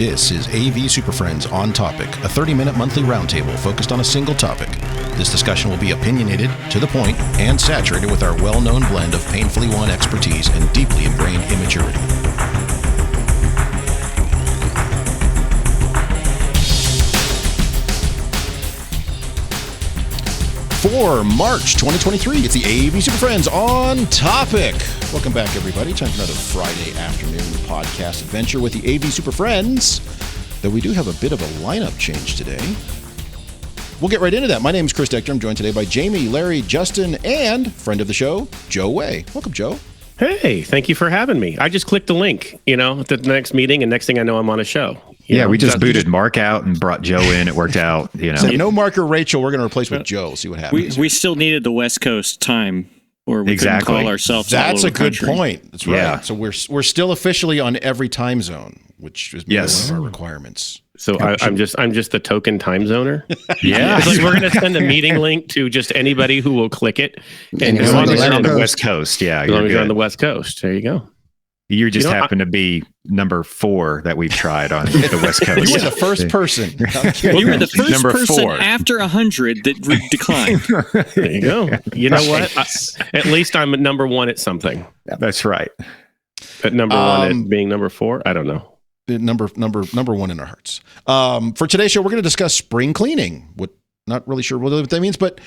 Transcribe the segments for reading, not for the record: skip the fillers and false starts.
This is AV SuperFriends On Topic, a 30-minute monthly roundtable focused on a single topic. This discussion will be opinionated, to the point, and saturated with our well-known blend of painfully won expertise and deeply ingrained immaturity. For March 2023, it's the AV SuperFriends On Topic. Welcome back, everybody. Time for another Friday afternoon podcast adventure with the AV SuperFriends. Though we do have a bit of a lineup change today. We'll get right into that. My name is Chris Dector. I'm joined today by Jamie, Larry, Justin, and friend of the show, Joe Way. Welcome, Joe. Hey, thank you for having me. I just clicked the link, at the next meeting, and next thing I know, I'm on a show. We just booted Mark out and brought Joe in. It worked out, So no Mark or Rachel. We're going to replace with Joe. See what happens. We still needed the West Coast time, or we couldn't call ourselves. That's a good country. point. That's right. Yeah. So we're still officially on every time zone, which is one of our requirements. So I'm just the token time zoner. Yeah, It's like we're going to send a meeting link to just anybody who will click it. And as long as you're on the West Coast, as long as you're on the West Coast, there you go. You just happen to be number 4 that we've tried on the West Coast. You were the first person. You were the first Number person 4. after 100 that declined. There you go. You know what? At least I'm at number 1 at something. That's right. At number 1 at being number 4? I don't know. Number 1 in our hearts. For today's show, we're going to discuss spring cleaning. Not really sure what that means, but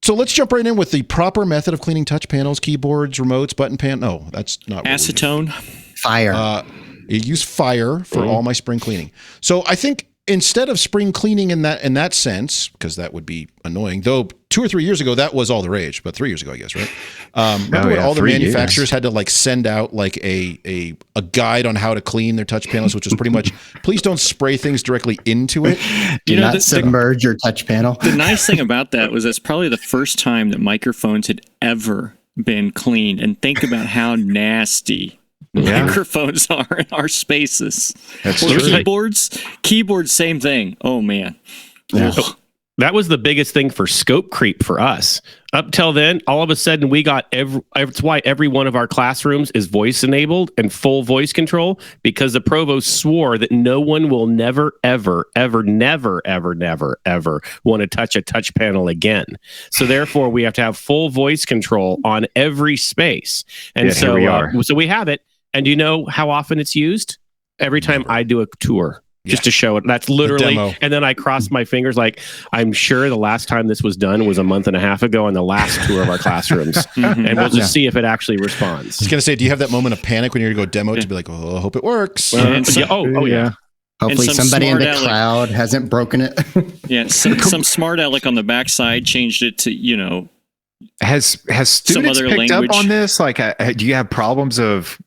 so let's jump right in with the proper method of cleaning touch panels, keyboards, remotes, button pan. No, that's not Acetone. Fire. I use fire for all my spring cleaning. So I think instead of spring cleaning in that sense, because that would be annoying, though 2 or 3 years ago, that was all the rage, but 3 years ago, I guess, right? Remember when all the manufacturers had to send out a guide on how to clean their touch panels, which was pretty much, please don't spray things directly into it. Do not submerge your touch panel. The nice thing about that was that's probably the first time that microphones had ever been cleaned. And think about how nasty microphones are in our spaces. That's or true. Keyboards, same thing. Oh man. Yeah. That was the biggest thing for scope creep for us. Up till then, all of a sudden we got that's why every one of our classrooms is voice enabled and full voice control, because the provost swore that no one will never, ever, ever, never, ever, never, ever want to touch a touch panel again. So therefore we have to have full voice control on every space. And so we are. So we have it. And do you know how often it's used? Every time I do a tour. Just to show it. That's literally, and then I cross my fingers like, I'm sure the last time this was done was a month and a half ago on the last tour of our classrooms. And we'll just see if it actually responds. I was going to say, do you have that moment of panic when you're going to go demo to be like, oh, I hope it works? And Hopefully somebody in the crowd hasn't broken it. Some smart aleck on the backside changed it to, Has students picked up on this? Like, do you have problems of,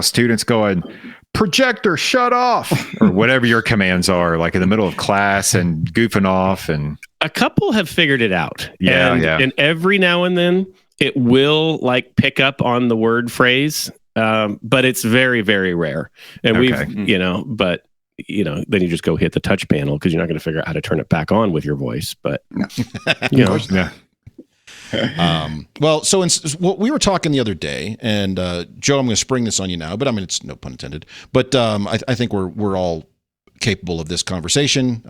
students going, projector shut off, or whatever your commands are, like in the middle of class and goofing off? And a couple have figured it out. And every now and then it will pick up on the word phrase, but it's very, very rare. And then you just go hit the touch panel because you're not going to figure out how to turn it back on with your voice. But so we were talking the other day, and Joe, I'm going to spring this on you now, but I mean, it's no pun intended. But I think we're all capable of this conversation.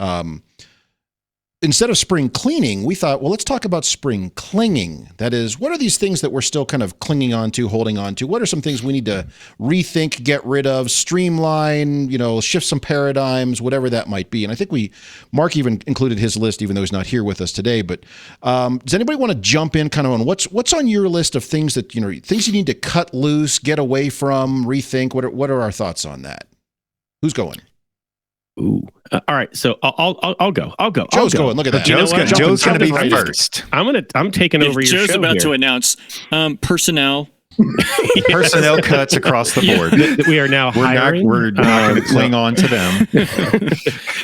Instead of spring cleaning, we thought, well, let's talk about spring clinging. That is, what are these things that we're still kind of clinging on to, holding on to? What are some things we need to rethink, get rid of, streamline, shift some paradigms, whatever that might be? And I think Mark even included his list, even though he's not here with us today. But does anybody want to jump in kind of on what's on your list of things that, things you need to cut loose, get away from, rethink? What are our thoughts on that? Who's going? Ooh. All right, so I'll go. Joe's going. Look at that. Joe's going to be first. I'm taking over your show. Joe's about to announce personnel Personnel cuts across the board. We are now hiring. We're not going to cling on to them.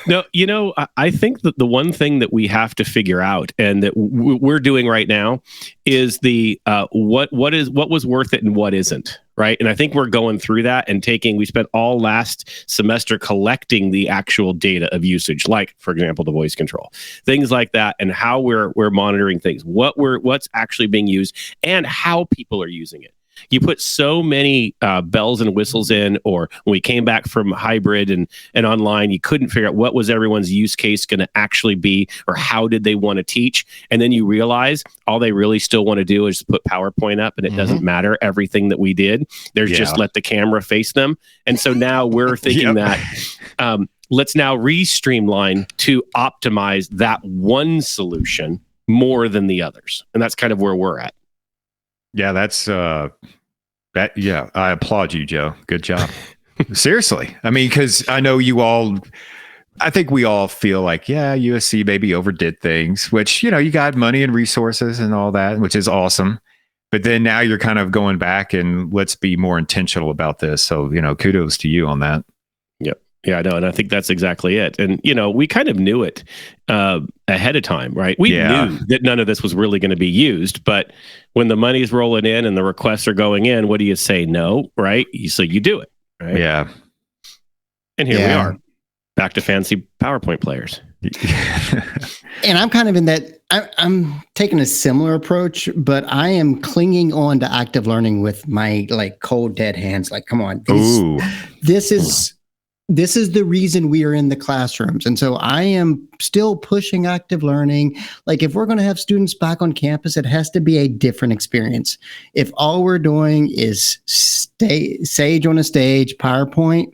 No, I think that the one thing that we have to figure out, and that we're doing right now, is the what was worth it and what isn't. Right. And I think we're going through that and we spent all last semester collecting the actual data of usage, like, for example, the voice control, things like that, and how we're monitoring things, what's actually being used and how people are using it. You put so many bells and whistles in, or when we came back from hybrid and online, you couldn't figure out what was everyone's use case going to actually be, or how did they want to teach. And then you realize all they really still want to do is put PowerPoint up, and it doesn't matter everything that we did. There's just let the camera face them. And so now we're thinking that let's now re-streamline to optimize that one solution more than the others. And that's kind of where we're at. Yeah, that's I applaud you, Joe. Good job. Seriously. I mean, because I know I think we all feel like, USC maybe overdid things, which, you got money and resources and all that, which is awesome. But then now you're kind of going back and let's be more intentional about this. So, kudos to you on that. Yep. Yeah, I know. And I think that's exactly it. And, we kind of knew it ahead of time, right? We knew that none of this was really going to be used. But when the money's rolling in and the requests are going in, what do you say? No, right? So you do it, right? Yeah. And here we are, back to fancy PowerPoint players. And I'm kind of in that, I'm taking a similar approach, but I am clinging on to active learning with my cold dead hands. Like, come on, this is the reason we are in the classrooms. And so I am still pushing active learning. Like, if we're going to have students back on campus, it has to be a different experience. If all we're doing is Sage on a stage, PowerPoint,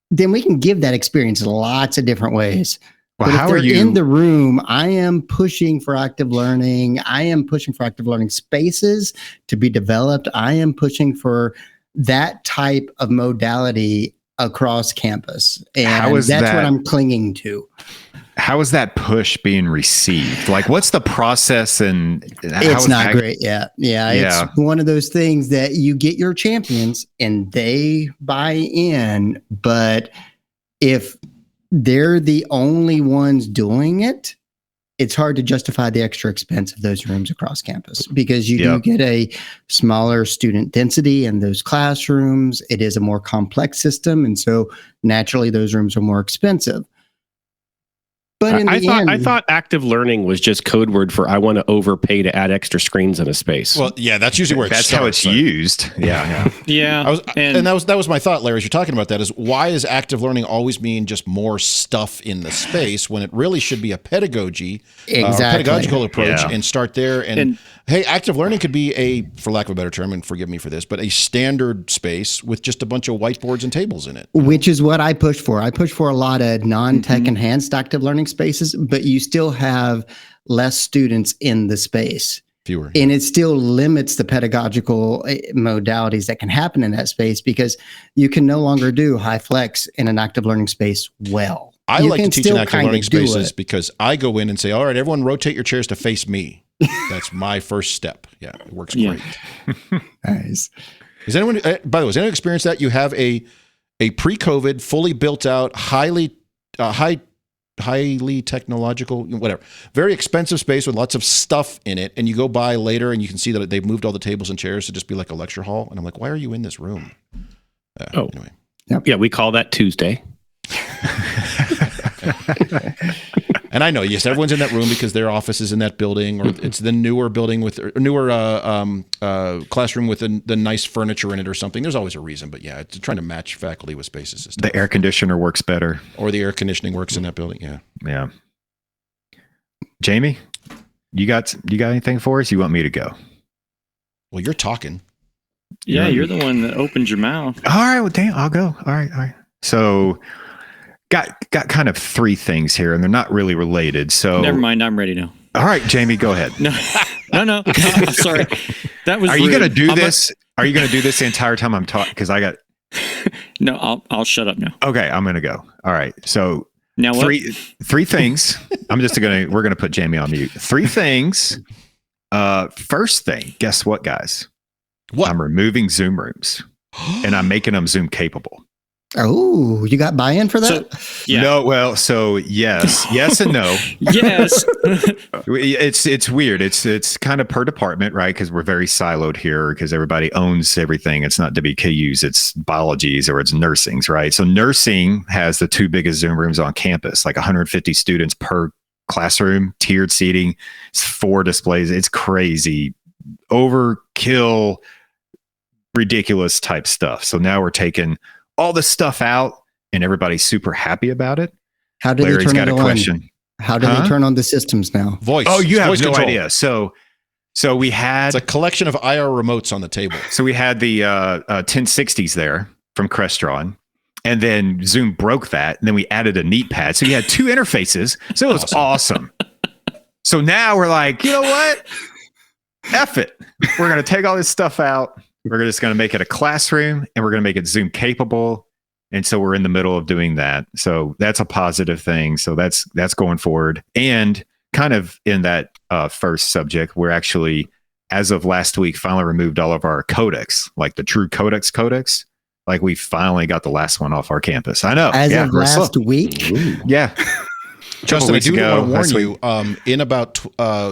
then we can give that experience lots of different ways. Well, but if they're in the room, I am pushing for active learning. I am pushing for active learning spaces to be developed. I am pushing for that type of modality across campus. And that's what I'm clinging to. How is that push being received? Like, what's the process? And it's not great. Yeah. It's one of those things that you get your champions and they buy in, but if they're the only ones doing it, it's hard to justify the extra expense of those rooms across campus, because you do get a smaller student density in those classrooms. It is a more complex system. And so naturally those rooms are more expensive. But I thought active learning was just code word for I want to overpay to add extra screens in a space. Well, yeah, that's usually where that's how it's used. Yeah. And that was my thought, Larry, as you're talking about that, is why is active learning always mean just more stuff in the space when it really should be a pedagogical approach and start there. And hey, active learning could be a, for lack of a better term, and forgive me for this, but a standard space with just a bunch of whiteboards and tables in it. Which is what I push for. I push for a lot of non-tech enhanced active learning spaces, but you still have less students in the space. Fewer. And it still limits the pedagogical modalities that can happen in that space, because you can no longer do high flex in an active learning space well. I like to teach in active learning spaces because I go in and say, all right, everyone rotate your chairs to face me. That's my first step. Yeah, it works great. Nice. Is anyone, by the way, has anyone experienced that? You have a pre-COVID, fully built out, highly technological, whatever, very expensive space with lots of stuff in it, and you go by later and you can see that they've moved all the tables and chairs to just be like a lecture hall, and I'm like, why are you in this room? Anyway. Yeah, we call that Tuesday. And I know, yes, everyone's in that room because their office is in that building, or it's the newer building with newer classroom with the nice furniture in it or something. There's always a reason, but yeah, it's trying to match faculty with spaces. The air conditioner works better, or the air conditioning works in that building. Yeah. Jamie, you got anything for us? You want me to go? Well, you're talking. Yeah, you're the one that opened your mouth. All right, well, damn, I'll go. All right. So. Got kind of three things here, and they're not really related. So never mind. I'm ready now. All right, Jamie, go ahead. No. I'm sorry. That was. Are you going to do this? Are you going to do this the entire time I'm talking? Because I got. No, I'll shut up now. Okay, I'm going to go. All right. So now three things. We're going to put Jamie on mute. Three things. First thing, guess what, guys? What? I'm removing Zoom rooms, and I'm making them Zoom capable. Oh, you got buy-in for that? No, well, so yes and no. Yes. It's weird. It's kind of per department, right? Because we're very siloed here because everybody owns everything. It's not WKUs, it's biologies or it's nursings, right? So nursing has the two biggest Zoom rooms on campus, like 150 students per classroom, tiered seating, 4 displays. It's crazy. Overkill. ridiculous type stuff. So now we're taking all this stuff out and everybody's super happy about it. How do Larry's they turn got it a on? question. How do they turn on the systems now? Voice. Oh, you have voice no control. idea. So we had It's a collection of IR remotes on the table. So we had the 1060s there from Crestron, and then Zoom broke that, and then we added a neat pad. So you had two interfaces. So it was awesome. So now we're like, you know what? F it. We're going to take all this stuff out. We're just going to make it a classroom, and we're going to make it Zoom capable. And so we're in the middle of doing that. So that's a positive thing. So that's going forward. And kind of in that first subject, we're actually, as of last week, finally removed all of our codecs, like the true codecs. Like we finally got the last one off our campus. I know. As of last week? Yeah. Justin, I do want to warn you, in about,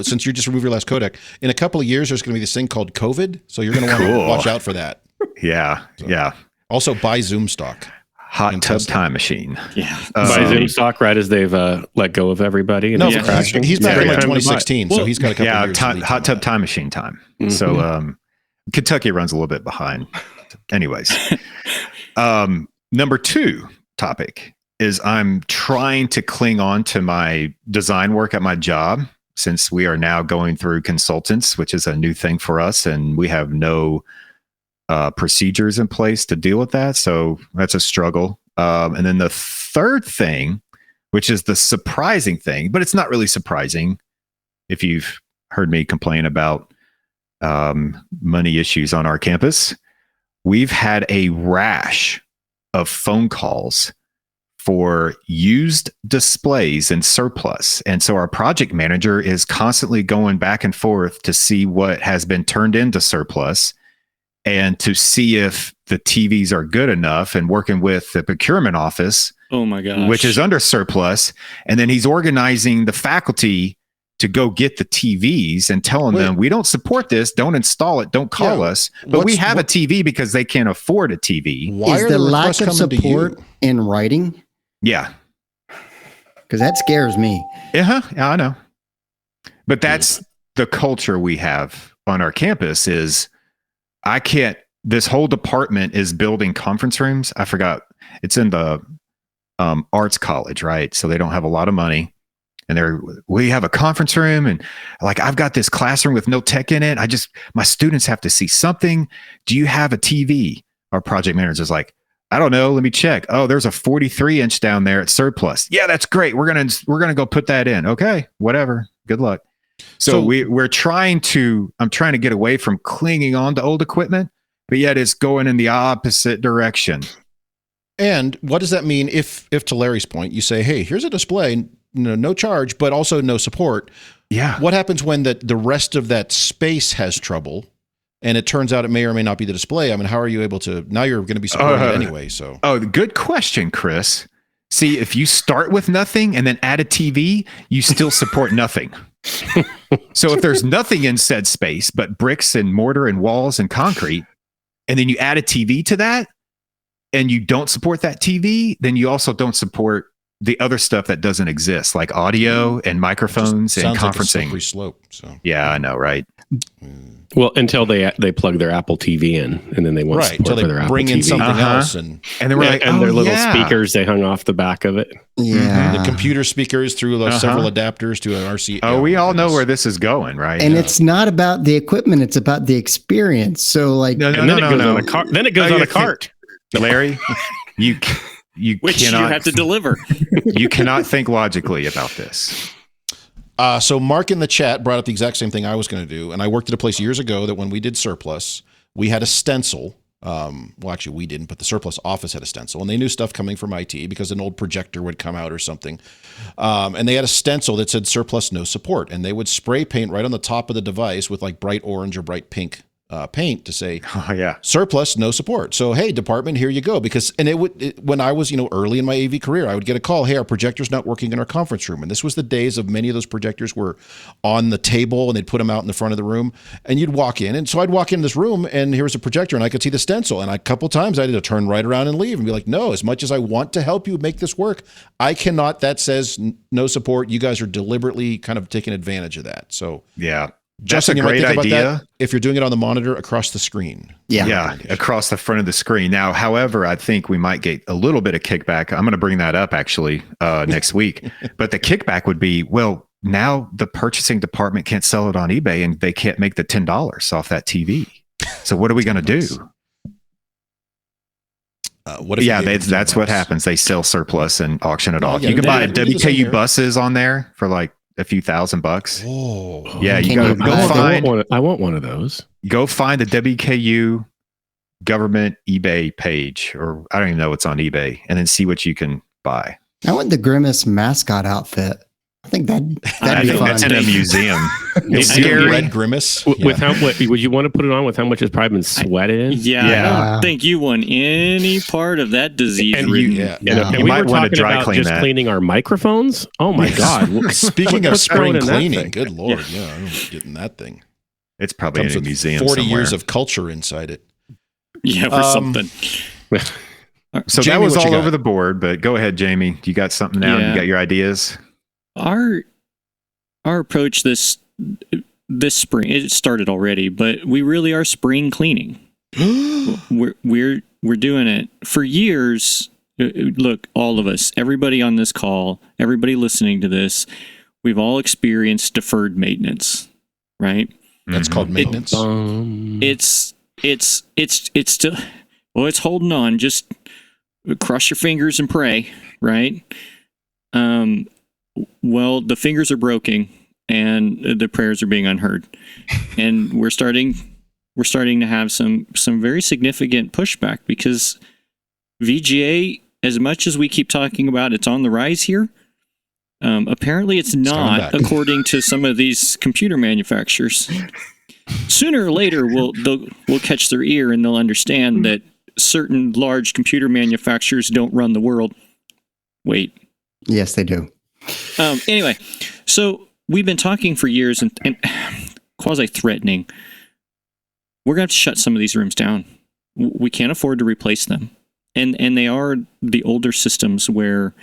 since you just removed your last codec, in a couple of years, there's going to be this thing called COVID. So you're going to want to watch out for that. Yeah. So, yeah. Also buy Zoom stock. Hot tub time machine. Yeah. Buy Zoom stock right as they've let go of everybody. No, he's back in like 2016. So he's got a couple of years. Hot tub time machine time. Mm-hmm. So Kentucky runs a little bit behind. Anyways, number 2 topic is I'm trying to cling on to my design work at my job, since we are now going through consultants, which is a new thing for us, and we have no procedures in place to deal with that. So that's a struggle. And then the third thing, which is the surprising thing, but it's not really surprising if you've heard me complain about money issues on our campus. We've had a rash of phone calls for used displays in surplus. And so our project manager is constantly going back and forth to see what has been turned into surplus and to see if the TVs are good enough, and working with the procurement office, oh my gosh, which is under surplus. And then he's organizing the faculty to go get the TVs and telling them, we don't support this, don't install it, don't call us, but we have a TV because they can't afford a TV. Why is the lack of support in writing? Yeah. Because that scares me. Yeah, I know. But that's the culture we have on our campus is, this whole department is building conference rooms. I forgot. It's in the arts college, right? So they don't have a lot of money. And we have a conference room, and like, I've got this classroom with no tech in it. My students have to see something. Do you have a TV? Our project manager is like, I don't know. Let me check. Oh, there's a 43-inch down there at surplus. Yeah, that's great. We're gonna go put that in. Okay, whatever. Good luck. So I'm trying to get away from clinging on to old equipment, but yet it's going in the opposite direction. And what does that mean if to Larry's point, you say, hey, here's a display, no charge, but also no support. Yeah. What happens when the rest of that space has trouble, and it turns out it may or may not be the display? I mean, how are you able to, now you're going to be supporting it anyway. So. Oh, good question, Chris. See, if you start with nothing and then add a TV, you still support nothing. So if there's nothing in said space but bricks and mortar and walls and concrete, and then you add a TV to that, and you don't support that TV, then you also don't support the other stuff that doesn't exist, like audio and microphones and conferencing. Like a slippery slope. So yeah, I know, right? Well, until they plug their Apple TV in, and then they want support for their Apple TV. Bring in something else, and then we're like, and their little speakers they hung off the back of it. Yeah, the computer speakers through several adapters to an RC. Oh, we all know where this is going, right? And it's not about the equipment; it's about the experience. So, like, then it goes on a cart. Larry, you which cannot, you have to deliver. You cannot think logically about this. So Mark in the chat brought up the exact same thing I was going to do. And I worked at a place years ago that when we did surplus, we had a stencil. Well, actually we didn't, but the surplus office had a stencil, and they knew stuff coming from IT because an old projector would come out or something. And they had a stencil that said surplus no support, and they would spray paint right on the top of the device with like bright orange or bright pink paint to say, surplus, no support. So, hey, department, here you go. Because, and when I was, early in my AV career, I would get a call, hey, our projector's not working in our conference room. And this was the days of many of those projectors were on the table, and they'd put them out in the front of the room, and you'd walk in. And so I'd walk in this room, and here's a projector, and I could see the stencil. And a couple times I had to turn right around and leave and be like, no, as much as I want to help you make this work, I cannot. That says no support. You guys are deliberately kind of taking advantage of that. So yeah. Justin, a great idea. If you're doing it on the monitor across the screen. Yeah, across the front of the screen. Now, however, I think we might get a little bit of kickback. I'm going to bring that up actually next week. But the kickback would be, well, now the purchasing department can't sell it on eBay and they can't make the $10 off that TV. So what are we going to do? What if that's what happens. They sell surplus and auction it off. You can buy WKU buses on there for like a few $1,000. Oh, yeah. You go find. I want one of those. Go find the WKU government eBay page, or I don't even know what's on eBay, and then see what you can buy. I want the Grimace mascot outfit. I think that'd be fun. That's in a museum. It's scary. Red Grimace. With how would you want to put it on with how much it's probably been sweated? I don't think you want any part of that disease. And we might want to dry clean just cleaning our microphones. Oh my God! Speaking of spring cleaning, good Lord, I'm getting that thing. It's probably in a museum. 40 years of culture inside it. Yeah, for something. So Jamie, that was all over the board. But go ahead, Jamie. You got something now? You got your ideas? Our approach this spring, it started already, but we really are spring cleaning. we're doing it for years. Look, all of us, everybody on this call, everybody listening to this, we've all experienced deferred maintenance, right? That's called maintenance. It's still, well, it's holding on. Just cross your fingers and pray, right? Well, the fingers are broken and the prayers are being unheard. And we're starting to have some very significant pushback because VGA, as much as we keep talking about it's on the rise here, apparently it's not, according to some of these computer manufacturers. Sooner or later, we'll catch their ear and they'll understand that certain large computer manufacturers don't run the world. Wait. Yes, they do. Anyway, so we've been talking for years and quasi-threatening. We're going to have to shut some of these rooms down. We can't afford to replace them. And they are the older systems where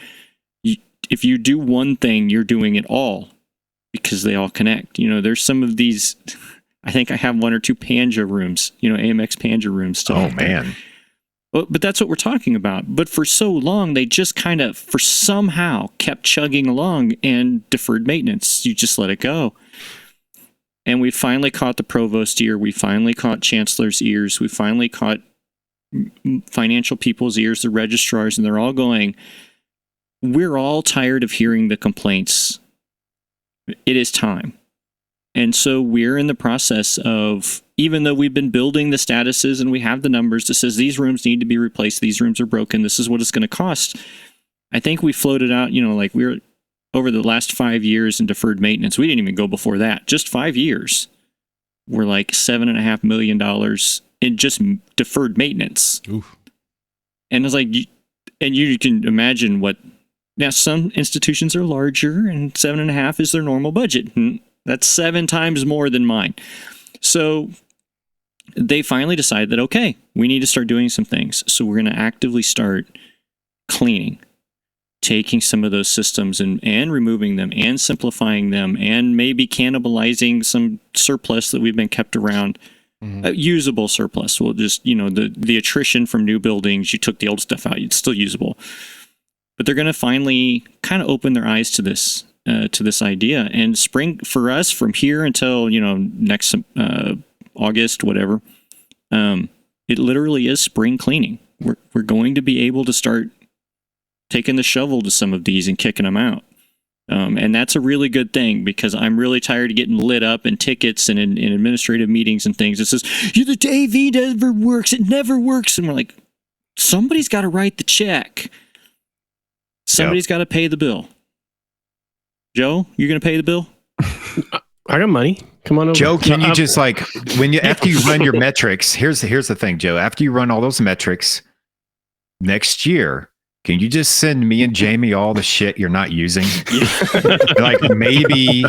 if you do one thing, you're doing it all because they all connect. There's some of these, I think I have one or two Panja rooms, AMX Panja rooms still. Oh, man. But that's what we're talking about. But for so long, they just kind of, somehow, kept chugging along and deferred maintenance. You just let it go. And we finally caught the provost ear. We finally caught chancellor's ears. We finally caught financial people's ears, the registrars, and they're all going, we're all tired of hearing the complaints. It is time. And so we're in the process of, even though we've been building the statuses and we have the numbers that says these rooms need to be replaced, these rooms are broken, this is what it's going to cost. I think we floated out, like we're over the last 5 years in deferred maintenance. We didn't even go before that. Just 5 years. We're like $7.5 million in just deferred maintenance. Oof. And it's like, and you can imagine what, now some institutions are larger and 7.5 is their normal budget. That's 7 times more than mine. So they finally decided that, okay, we need to start doing some things. So we're going to actively start cleaning, taking some of those systems and removing them and simplifying them and maybe cannibalizing some surplus that we've been kept around. Usable surplus. Well, just, the attrition from new buildings, you took the old stuff out, it's still usable. But they're going to finally kind of open their eyes to this idea. And spring for us from here until next August, whatever, it literally is spring cleaning. We're going to be able to start taking the shovel to some of these and kicking them out, and that's a really good thing because I'm really tired of getting lit up in tickets and in administrative meetings and things. It says the AV never works, it never works, and we're like, somebody's got to write the check. Somebody's got to pay the bill. Joe, you're going to pay the bill? I got money. Come on over. Joe, can you just after you run your metrics, here's the thing, Joe, after you run all those metrics next year, can you just send me and Jamie all the shit you're not using? Like maybe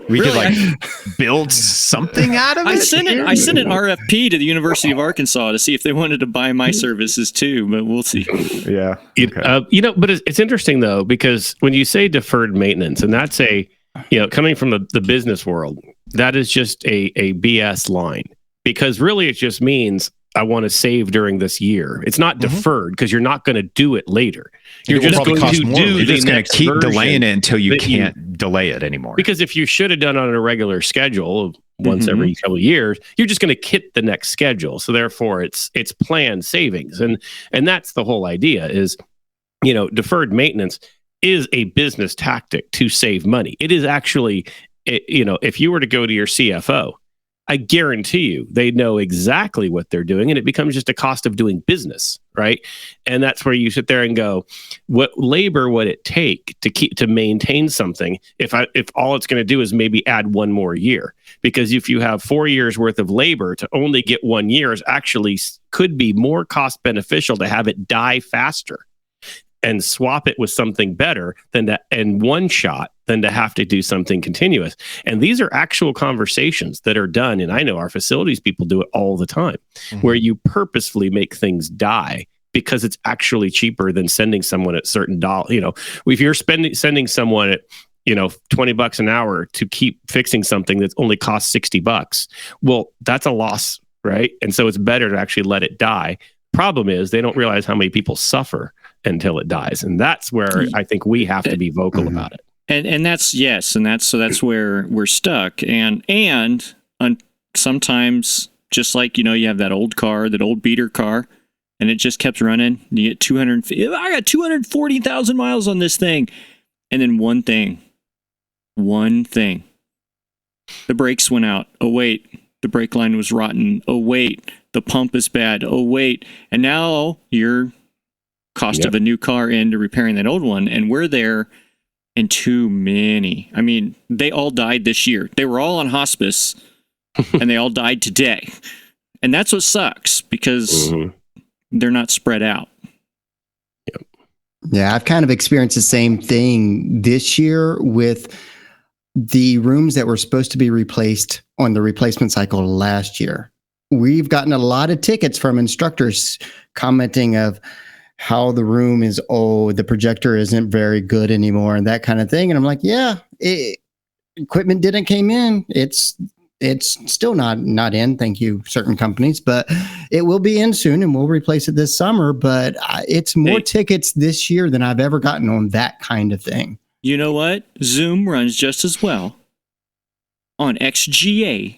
we could build something out of it. I sent an RFP to the University of Arkansas to see if they wanted to buy my services too, but we'll see. Yeah. Okay. But it's interesting though, because when you say deferred maintenance, and that's coming from the business world, that is just a BS line, because really it just means I want to save during this year. It's not deferred, because you're not going to do it later. You're just going to You're just going to keep delaying it until you can't delay it anymore. Because if you should have done it on a regular schedule of once every couple of years, you're just going to hit the next schedule. So therefore it's planned savings. And that's the whole idea is, deferred maintenance is a business tactic to save money. It is actually, if you were to go to your CFO, I guarantee you they know exactly what they're doing, and it becomes just a cost of doing business, right? And that's where you sit there and go, what labor would it take to maintain something if all it's going to do is maybe add one more year? Because if you have 4 years worth of labor to only get 1 year, is actually could be more cost beneficial to have it die faster and swap it with something better and one shot than to have to do something continuous. And these are actual conversations that are done. And I know our facilities people do it all the time, where you purposefully make things die because it's actually cheaper than sending someone at certain dollar. If you're sending someone at, $20 an hour to keep fixing something that only costs $60, well, that's a loss, right? And so it's better to actually let it die. Problem is they don't realize how many people suffer until it dies. And that's where I think we have to be vocal about it. And that's that's where we're stuck. And sometimes, just like, you have that old beater car, and it just kept running. You get I got 240,000 miles on this thing. And then one thing, the brakes went out. Oh, wait, the brake line was rotten. Oh, wait, the pump is bad. Oh, wait. And now your cost of a new car into repairing that old one. And we're there. And too many. I mean, they all died this year. They were all on hospice, and they all died today. And that's what sucks, because they're not spread out. Yeah, I've kind of experienced the same thing this year with the rooms that were supposed to be replaced on the replacement cycle last year. We've gotten a lot of tickets from instructors commenting of how the room is old, the projector isn't very good anymore, and that kind of thing. And I'm like, equipment didn't came in. It's still not in. Thank you, certain companies, but it will be in soon, and we'll replace it this summer. But it's more tickets this year than I've ever gotten on that kind of thing. You know what? Zoom runs just as well on XGA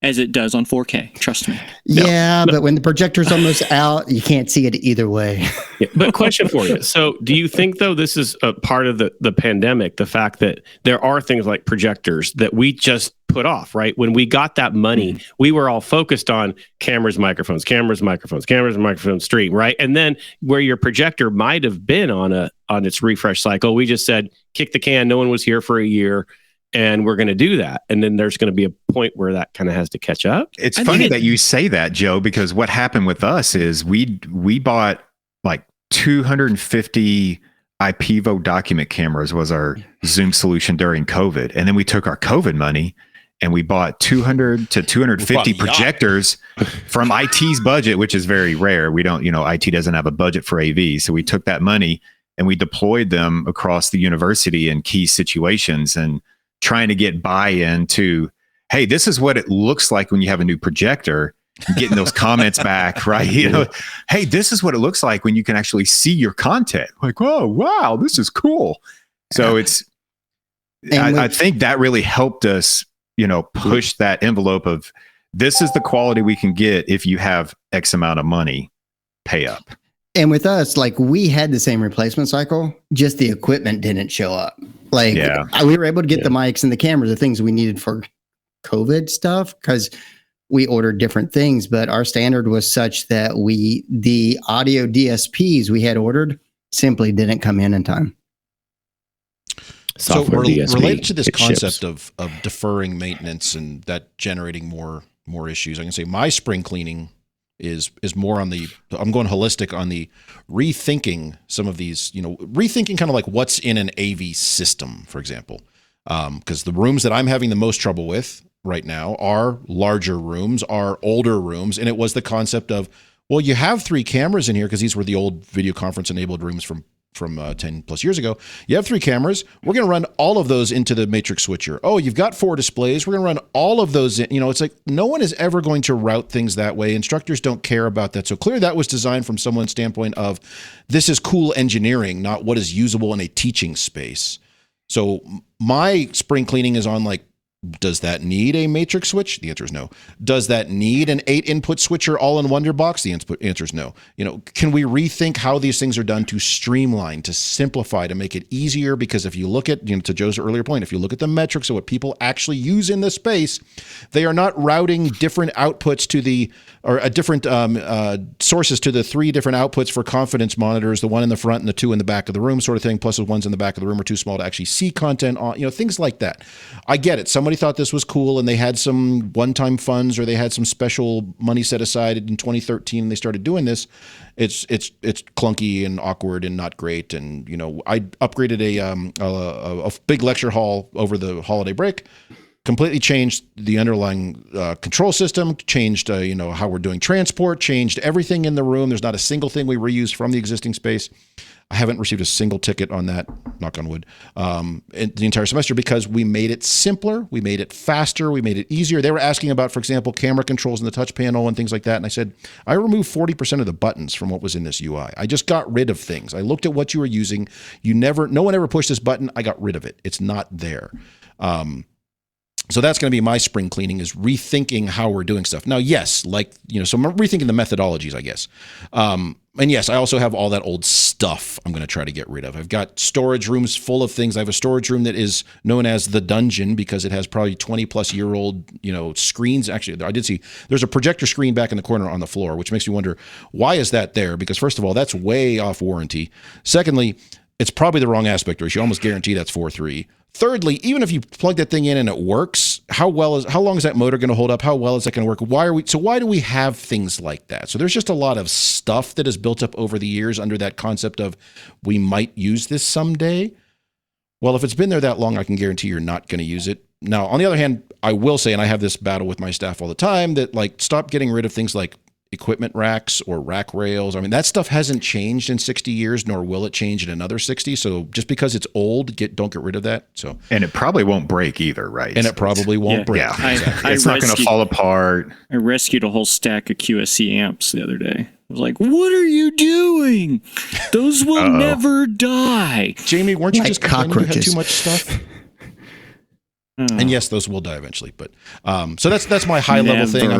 as it does on 4K. Trust me. Yeah, but when the projector's almost out, you can't see it either way. But question for you. So do you think, though, this is a part of the pandemic, the fact that there are things like projectors that we just put off, right? When we got that money, we were all focused on cameras, microphones, stream, right? And then where your projector might have been on its refresh cycle, we just said, kick the can. No one was here for a year. And we're going to do that. And then there's going to be a point where that kind of has to catch up. It's funny that you say that, Joe, because what happened with us is we bought like 250 IPEVO document cameras was our Zoom solution during COVID. And then we took our COVID money and we bought 200 to 250 projectors from IT's budget, which is very rare. We don't, IT doesn't have a budget for AV. So we took that money and we deployed them across the university in key situations and trying to get buy-in to, hey, this is what it looks like when you have a new projector, getting those comments back, right? Hey, this is what it looks like when you can actually see your content. Like, oh, wow, this is cool. So I think that really helped us, push that envelope of this is the quality we can get if you have X amount of money, pay up. And with us, like, we had the same replacement cycle, just the equipment didn't show up. Like, we were able to get the mics and the cameras, the things we needed for COVID stuff, because we ordered different things, but our standard was such that the audio DSPs we had ordered simply didn't come in time. So related to this concept of deferring maintenance and that generating more issues, I can say my spring cleaning is more on I'm going holistic on the rethinking some of these, rethinking kind of like what's in an AV system, for example. Because the rooms that I'm having the most trouble with right now are larger rooms, are older rooms. And it was the concept of, well, you have 3 cameras in here because these were the old video conference enabled rooms from from 10 plus years ago. You have 3 cameras. We're going to run all of those into the matrix switcher. Oh, you've got 4 displays. We're going to run all of those in. It's like no one is ever going to route things that way. Instructors don't care about that. So clearly that was designed from someone's standpoint of this is cool engineering, not what is usable in a teaching space. So my spring cleaning is on like, does that need a matrix switch? The answer is no. Does that need an 8 input switcher all in Wonder Box? The answer is no. Can we rethink how these things are done to streamline, to simplify, to make it easier? Because if you look at, to Joe's earlier point, if you look at the metrics of what people actually use in the space, they are not routing different outputs to different sources to the 3 different outputs for confidence monitors, the one in the front and the 2 in the back of the room sort of thing, plus the ones in the back of the room are too small to actually see content on, things like that. I get it. Somebody thought this was cool and they had some one-time funds or they had some special money set aside in 2013 and they started doing this. It's clunky and awkward and not great. And, I upgraded a big lecture hall over the holiday break, completely changed the underlying control system, changed, how we're doing transport, changed everything in the room. There's not a single thing we reused from the existing space. I haven't received a single ticket on that, knock on wood, in the entire semester because we made it simpler, we made it faster, we made it easier. They were asking about, for example, camera controls in the touch panel and things like that. And I said, I removed 40% of the buttons from what was in this UI. I just got rid of things. I looked at what you were using. No one ever pushed this button. I got rid of it. It's not there. So that's going to be my spring cleaning, is rethinking how we're doing stuff. Now, yes, so I'm rethinking the methodologies, I guess. And yes, I also have all that old stuff I'm going to try to get rid of. I've got storage rooms full of things. I have a storage room that is known as the dungeon because it has probably 20 plus year old, screens. Actually, I did see there's a projector screen back in the corner on the floor, which makes me wonder, why is that there? Because first of all, that's way off warranty. Secondly, it's probably the wrong aspect ratio. You almost guarantee that's 4:3. Thirdly, even if you plug that thing in and it works, how long is that motor going to hold up? How well is that going to work? Why do we have things like that? So there's just a lot of stuff that has built up over the years under that concept of we might use this someday. Well, if it's been there that long, I can guarantee you're not going to use it. Now, on the other hand, I will say, and I have this battle with my staff all the time, that stop getting rid of things like equipment racks or rack rails. I mean, that stuff hasn't changed in 60 years, nor will it change in another 60. So just because it's old, don't get rid of that. So, and it probably won't break either, right? And it probably won't break. Yeah, exactly. It's not going to fall apart. I rescued a whole stack of QSC amps the other day. I was like, what are you doing? Those will never die. Jamie, weren't you just complaining you had too much stuff? And yes, those will die eventually, but so that's my high level thing.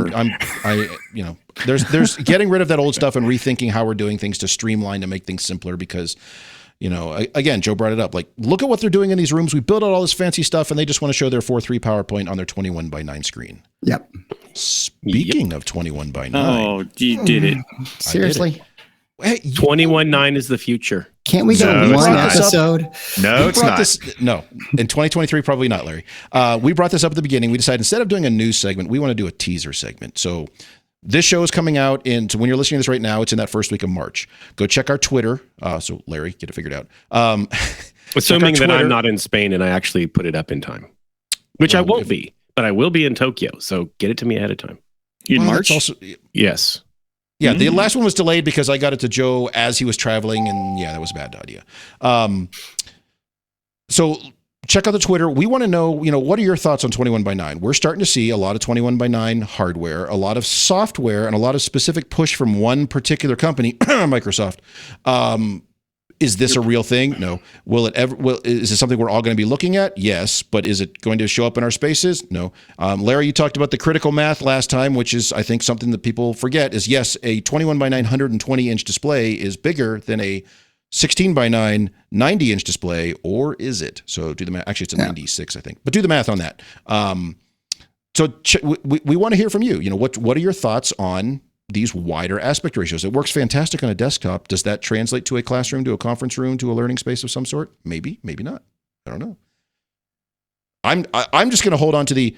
There's getting rid of that old stuff and rethinking how we're doing things to streamline, to make things simpler, because again, Joe brought it up, look at what they're doing in these rooms. We build out all this fancy stuff and they just want to show their 4:3 PowerPoint on their 21:9 screen. Yep. Speaking of 21:9. Oh, you did it. Seriously? Hey, 21:9 is the future. Can't we go one episode? No, it's not. No, in 2023, probably not, Larry. We brought this up at the beginning. We decided instead of doing a news segment, we want to do a teaser segment. So this show is coming out so when you're listening to this right now, it's in that first week of March. Go check our Twitter. So Larry, get it figured out. Assuming that I'm not in Spain and I actually put it up in time, which I won't be, but I will be in Tokyo. So get it to me ahead of time. In March? Yes. Yeah, the last one was delayed because I got it to Joe as he was traveling, and yeah, that was a bad idea. So check out the Twitter. We want to know, what are your thoughts on 21:9? We're starting to see a lot of 21:9 hardware, a lot of software, and a lot of specific push from one particular company, Microsoft. Is this a real thing? No. Is it something we're all going to be looking at? Yes. But is it going to show up in our spaces? No. Larry, you talked about the critical math last time, which is, I think, something that people forget is, yes, a 21:9 120-inch display is bigger than a 16:9 90-inch display, or is it? So do the math. Actually, it's a 96, I think. But do the math on that. So we want to hear from you. What are your thoughts on these wider aspect ratios? It works fantastic on a desktop. Does that translate to a classroom, to a conference room, to a learning space of some sort? Maybe, maybe not. I don't know. I'm just going to hold on to the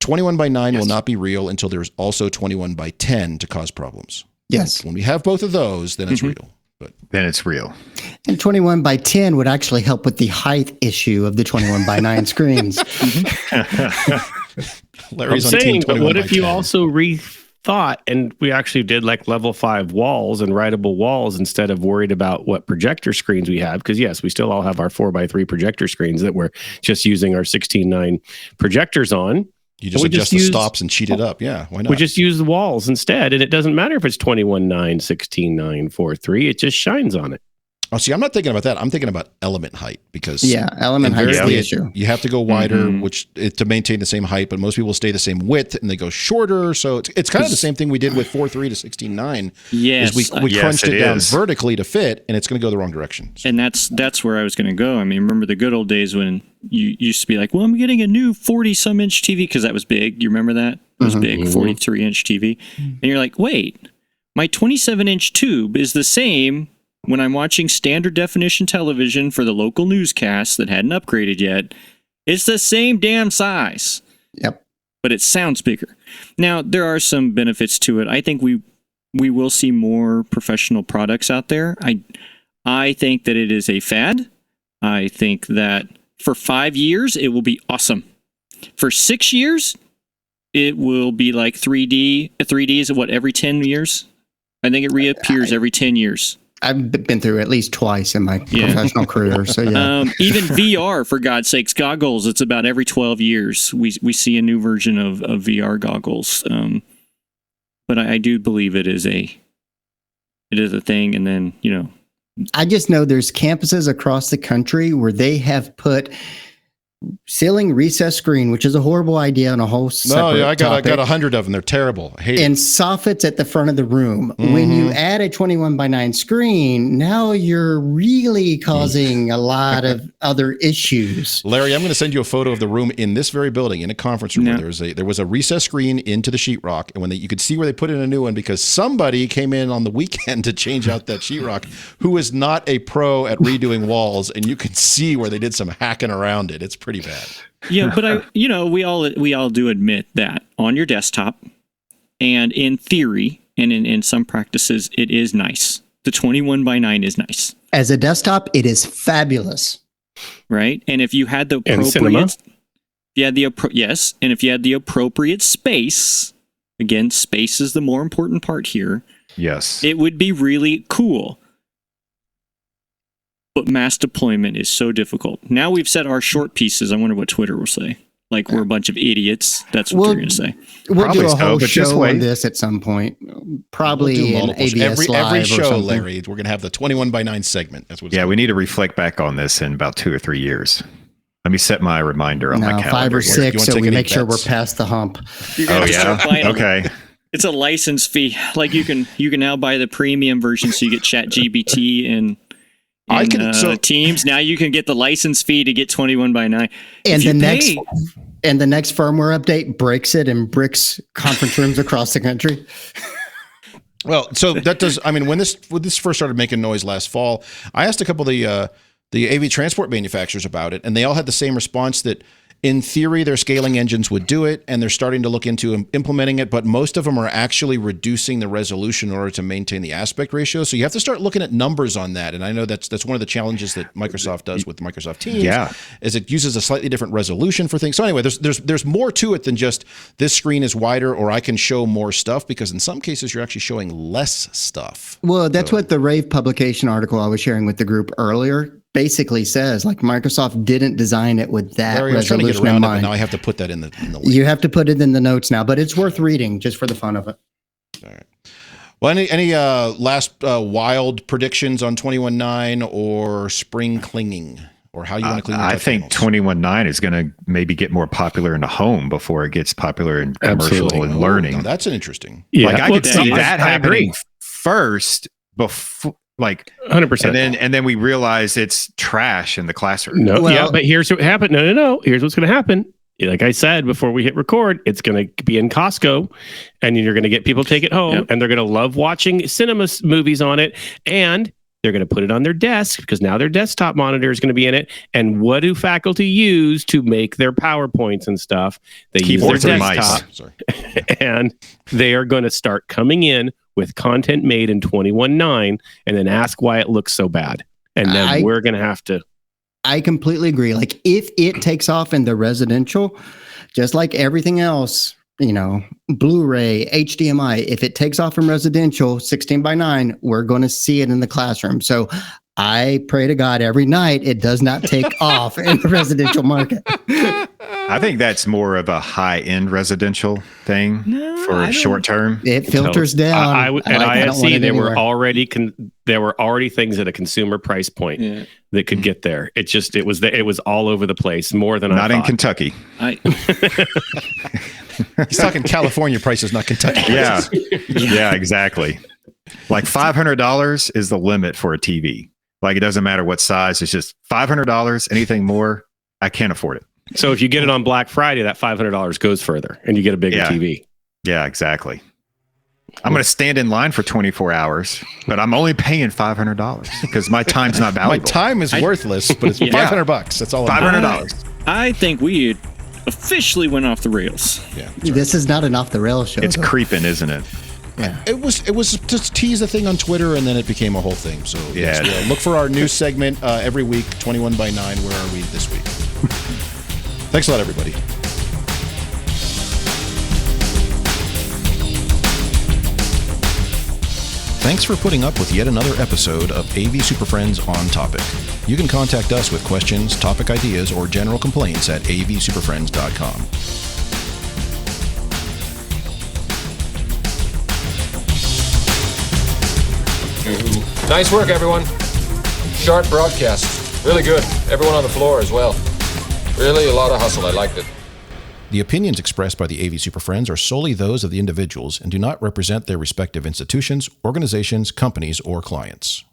21:9 will not be real until there's also 21:10 to cause problems. Yes. When we have both of those, then it's real. But then it's real. And 21:10 would actually help with the height issue of the 21:9 screens. Larry's I'm saying, but what if you also thought, and we actually did like level 5 walls and writable walls instead of worried about what projector screens we have. Because yes, we still all have our 4x3 projector screens that we're just using our 16:9 projectors on. You just adjust the stops and cheat it up. Yeah, why not? We just use the walls instead, and it doesn't matter if it's 21:9, 16:9, 4:3. It just shines on it. Oh, see, I'm not thinking about that. I'm thinking about element height because element height is the issue. You have to go wider, to maintain the same height, but most people stay the same width and they go shorter. So it's kind of the same thing we did with 4:3 to 16:9. Yes, we crunched it down vertically to fit, and it's going to go the wrong direction. So. And that's where I was going to go. I mean, remember the good old days when you used to be like, well, I'm getting a new 40-some inch TV because that was big. You remember that? It was big, 43-inch TV. And you're like, wait, my 27-inch tube is the same when I'm watching standard definition television for the local newscast that hadn't upgraded yet. It's the same damn size. Yep. But it sounds bigger. Now, there are some benefits to it. I think we will see more professional products out there. I think that it is a fad. I think that for 5 years, it will be awesome. For 6 years, it will be like 3D. 3D is what, every 10 years? I think it reappears every 10 years. I've been through at least twice in my professional career. So yeah. Even VR, for God's sakes, goggles. It's about every 12 years we see a new version of VR goggles. But I do believe it is a thing. And then I just know there's campuses across the country where they have put ceiling recess screen, which is a horrible idea on a whole separate I got 100 of them. They're terrible. I hate and it. soffits at the front of the room. When you add a 21:9 screen, now you're really causing a lot of other issues. Larry, I'm going to send you a photo of the room in this very building, in a conference room. No. Where there was a recess screen into the sheetrock, and when you could see where they put in a new one because somebody came in on the weekend to change out that sheetrock who is not a pro at redoing walls, and you can see where they did some hacking around it. It's pretty bad. Yeah, but we all do admit that on your desktop, and in theory, and in some practices, it is nice. The 21:9 is nice. As a desktop, it is fabulous. Right? And if you had the And appropriate, and if you had the appropriate space, again, space is the more important part here. Yes. It would be really cool. But mass deployment is so difficult. Now we've set our short pieces. I wonder what Twitter will say. Like we're a bunch of idiots. That's what they're going to say. We'll Probably do a whole but just show wait. on this at some point. Probably We'll do in ABS Live every or show, something. Larry. We're going to have the 21:9 segment. That's what. It's We need to reflect back on this in about 2 or 3 years. Let me set my reminder on my calendar. 5 or here. 6, so we make sure we're bets? past the hump. You're gonna Oh have to start buying them. Okay. It's a license fee. Like you can now buy the premium version, so you get ChatGPT and Teams. Now you can get the license fee to get 21:9. And the next firmware update breaks it and bricks conference rooms across the country. Well, so that does. I mean, when this first started making noise last fall, I asked a couple of the AV transport manufacturers about it, and they all had the same response that in theory their scaling engines would do it, and they're starting to look into implementing it, but most of them are actually reducing the resolution in order to maintain the aspect ratio. So you have to start looking at numbers on that, and I know that's one of the challenges that Microsoft does with Microsoft Teams. Is it uses a slightly different resolution for things. So anyway, there's more to it than just this screen is wider or I can show more stuff, because in some cases you're actually showing less stuff. Well, that's what the Rave publication article I was sharing with the group earlier basically says. Like, Microsoft didn't design it with that Larry, I was trying to get resolution in around it, mind. but now I have to put that in the link. You have to put it in the notes now, but it's worth reading just for the fun of it. All right. Well, any last wild predictions on 21.9 or spring clinging, or how you want to clean your I think touch panels? 21.9 is going to maybe get more popular in the home before it gets popular in commercial Absolutely. and learning. Now, that's an interesting. Yeah, Like I could see that I agree. happening first before, like 100%. and then we realize it's trash in the classroom. No, Well- but here's what happened. No. Here's what's going to happen. Like I said before we hit record, it's going to be in Costco, and you're going to get people take it home, and they're going to love watching cinema movies on it, and they're going to put it on their desk because now their desktop monitor is going to be in it. And what do faculty use to make their PowerPoints and stuff? They Keyboards use and their mice. desktop, Sorry. and they are going to start coming in with content made in 21.9 and then ask why it looks so bad. And then we're going to have to. I completely agree. Like, if it takes off in the residential, just like everything else, Blu-ray, HDMI. If it takes off from residential 16:9, we're going to see it in the classroom. So I pray to God every night it does not take off in the residential market. I think that's more of a high-end residential thing for short term. It filters down. There were already things at a consumer price point that could get there. It was all over the place, more than not I thought. in Kentucky. He's talking California prices, not Kentucky prices. Yeah, exactly. Like $500 is the limit for a TV. Like, it doesn't matter what size. It's just $500. Anything more, I can't afford it. So if you get it on Black Friday, that $500 goes further and you get a bigger TV. Yeah, exactly. I'm going to stand in line for 24 hours, but I'm only paying $500 because my time's not valuable. My time is worthless, but it's $500. That's all. $500. I think we officially went off the rails. Yeah, this is not an off the rails show. It's creeping, isn't it? Yeah. It was just tease a thing on Twitter, and then it became a whole thing. So look for our new segment every week, 21 by 9. Where are we this week? Thanks a lot, everybody. Thanks for putting up with yet another episode of AV SuperFriends On Topic. You can contact us with questions, topic ideas, or general complaints at avsuperfriends.com. Nice work, everyone. Sharp broadcast. Really good. Everyone on the floor as well. Really a lot of hustle. I liked it. The opinions expressed by the AV SuperFriends are solely those of the individuals and do not represent their respective institutions, organizations, companies, or clients.